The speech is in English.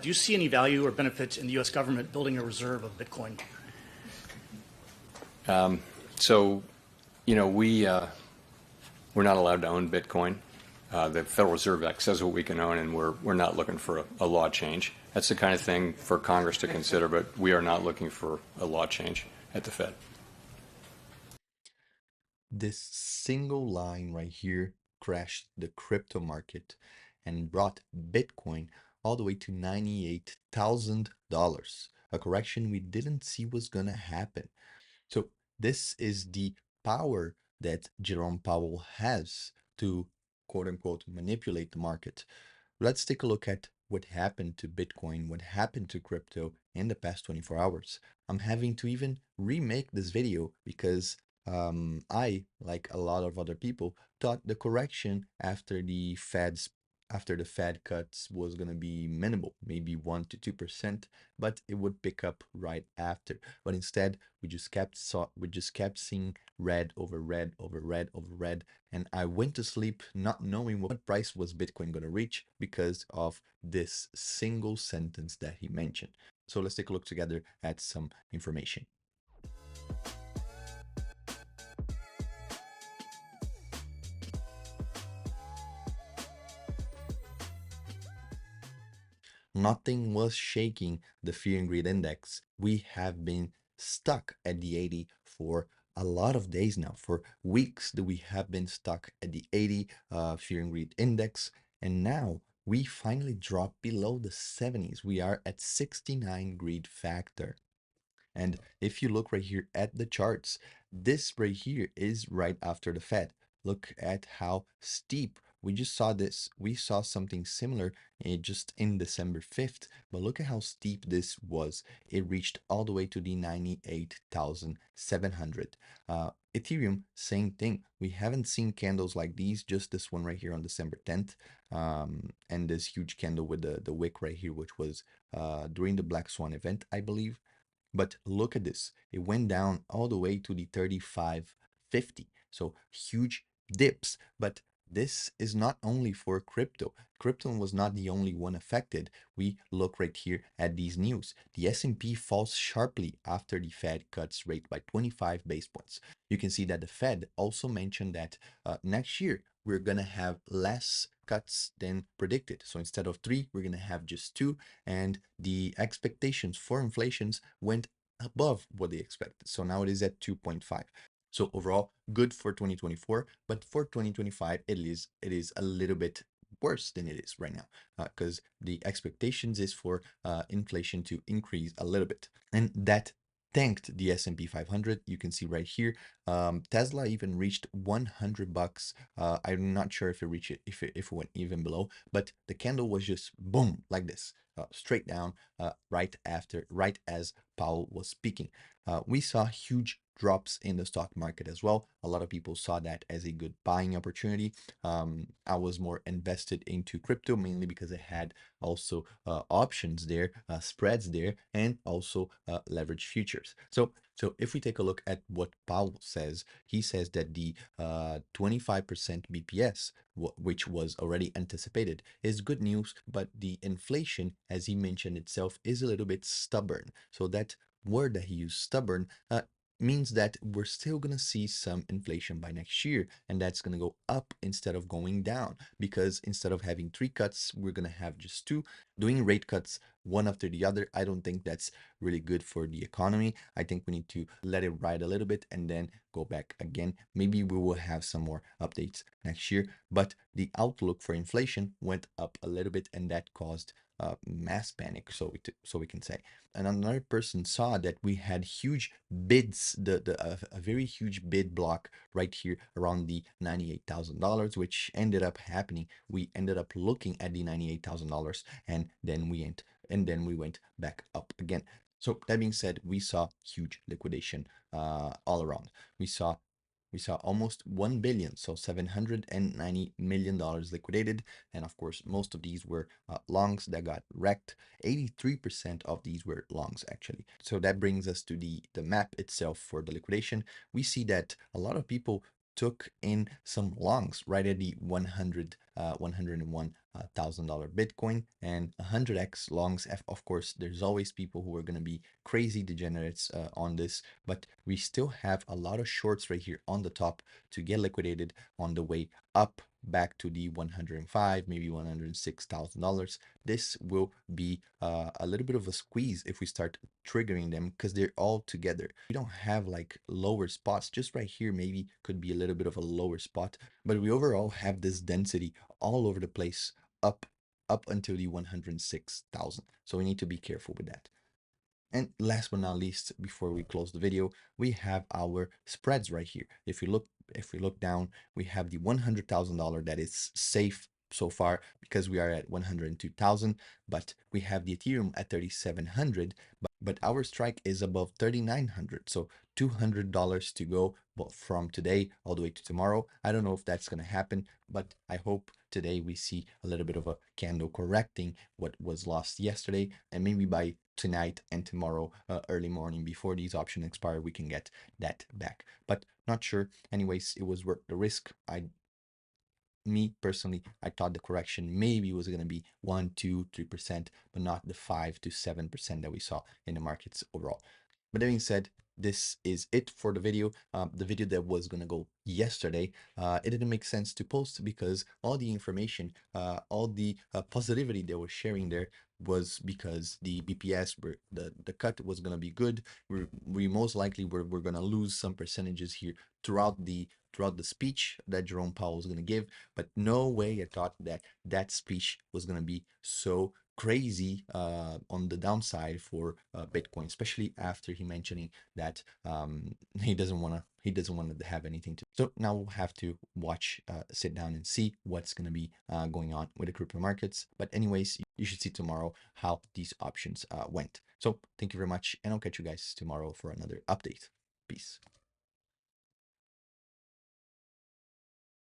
Do you see any value or benefit in the U.S. government building a reserve of Bitcoin? So, we're not allowed to own Bitcoin. The Federal Reserve Act says what we can own, and we're not looking for a law change. That's the kind of thing for Congress to consider, but we are not looking for a law change at the Fed. This single line right here crashed the crypto market and brought Bitcoin all the way to $98,000, a correction we didn't see was gonna happen. So this is the power that Jerome Powell has to quote unquote manipulate the market. Let's take a look at what happened to Bitcoin, what happened to crypto in the past 24 hours. I'm having to even remake this video because I, like a lot of other people, thought the correction after the Fed cuts was gonna be minimal, maybe 1 to 2%, but it would pick up right after. But instead, we just kept seeing red over red over red over red, and I went to sleep not knowing what price was Bitcoin gonna reach because of this single sentence that he mentioned. So let's take a look together at some information. Nothing was shaking the fear and greed index. We have been stuck at the 80 for a lot of days now. For weeks that we have been stuck at the 80 fear and greed index, and now we finally dropped below the 70s. We are at 69 greed factor. And if you look right here at the charts, this right here is right after the Fed. Look at how steep. We just saw this. We saw something similar just in December 5th, but look at how steep this was. It reached all the way to the 98,700. Ethereum, same thing. We haven't seen candles like these, just this one right here on December 10th, and this huge candle with the wick right here, which was during the Black Swan event, I believe. But look at this. It went down all the way to the 35.50. So huge dips. But this is not only for crypto. Crypto was not the only one affected. We look right here at these news. The S&P falls sharply after the Fed cuts rate by 25 base points. You can see that the Fed also mentioned that next year we're going to have less cuts than predicted. So instead of 3, we're going to have just 2, and the expectations for inflations went above what they expected. So now it is at 2.5. So overall, good for 2024, but for 2025, it is a little bit worse than it is right now because the expectations is for inflation to increase a little bit, and that tanked the S&P 500. You can see right here, Tesla even reached $100. I'm not sure if it reached it, if it went even below, but the candle was just boom like this, straight down, right as Powell was speaking. We saw huge drops in the stock market as well. A lot of people saw that as a good buying opportunity. I was more invested into crypto mainly because it had also options there, spreads there, and also leverage futures. So if we take a look at what Powell says, he says that the 25% BPS, which was already anticipated, is good news, but the inflation, as he mentioned itself, is a little bit stubborn. So that word that he used, stubborn, means that we're still going to see some inflation by next year, and that's going to go up instead of going down, because instead of having 3 cuts, we're going to have just 2. Doing rate cuts one after the other, I don't think that's really good for the economy. I think we need to let it ride a little bit and then go back again. Maybe we will have some more updates next year, but the outlook for inflation went up a little bit, and that caused mass panic, so we can say. And another person saw that we had huge bids, a very huge bid block right here around the $98,000, which ended up happening. We ended up looking at the $98,000, and then we went back up again. So that being said, we saw huge liquidation all around. We saw almost 1 billion, so $790 million liquidated. And of course, most of these were longs that got wrecked. 83% of these were longs, actually. So that brings us to the map itself for the liquidation. We see that a lot of people took in some longs right at the $100 $101,000 Bitcoin and 100x longs. Of course, there's always people who are going to be crazy degenerates on this, but we still have a lot of shorts right here on the top to get liquidated on the way up back to the 105, maybe $106,000. This will be a little bit of a squeeze if we start triggering them because they're all together. We don't have like lower spots. Just right here maybe could be a little bit of a lower spot, but we overall have this density all over the place up until the 106,000. So we need to be careful with that. And last but not least, before we close the video, we have our spreads right here. If we look down, we have the $100,000 that is safe so far because we are at 102,000, but we have the Ethereum at 3,700, but our strike is above 3,900. So $200 to go from today all the way to tomorrow. I don't know if that's going to happen, but I hope today we see a little bit of a candle correcting what was lost yesterday, and maybe by tonight and tomorrow early morning before these options expire we can get that back, but not sure. Anyways, it was worth the risk. Me personally, I thought the correction maybe was going to be 1, 2, 3%, but not the 5 to 7% that we saw in the markets overall. But that being said, this is it for the video. The video that was going to go yesterday, it didn't make sense to post because all the information, all the positivity they were sharing there was because the BPS, the cut was going to be good. We most likely we're going to lose some percentages here throughout the speech that Jerome Powell was going to give, but no way I thought that that speech was going to be so crazy on the downside for Bitcoin, especially after he mentioning that he doesn't want to have anything to. So now we'll have to watch, sit down and see what's going to be going on with the crypto markets. But anyways, you should see tomorrow how these options went. So thank you very much, and I'll catch you guys tomorrow for another update. Peace.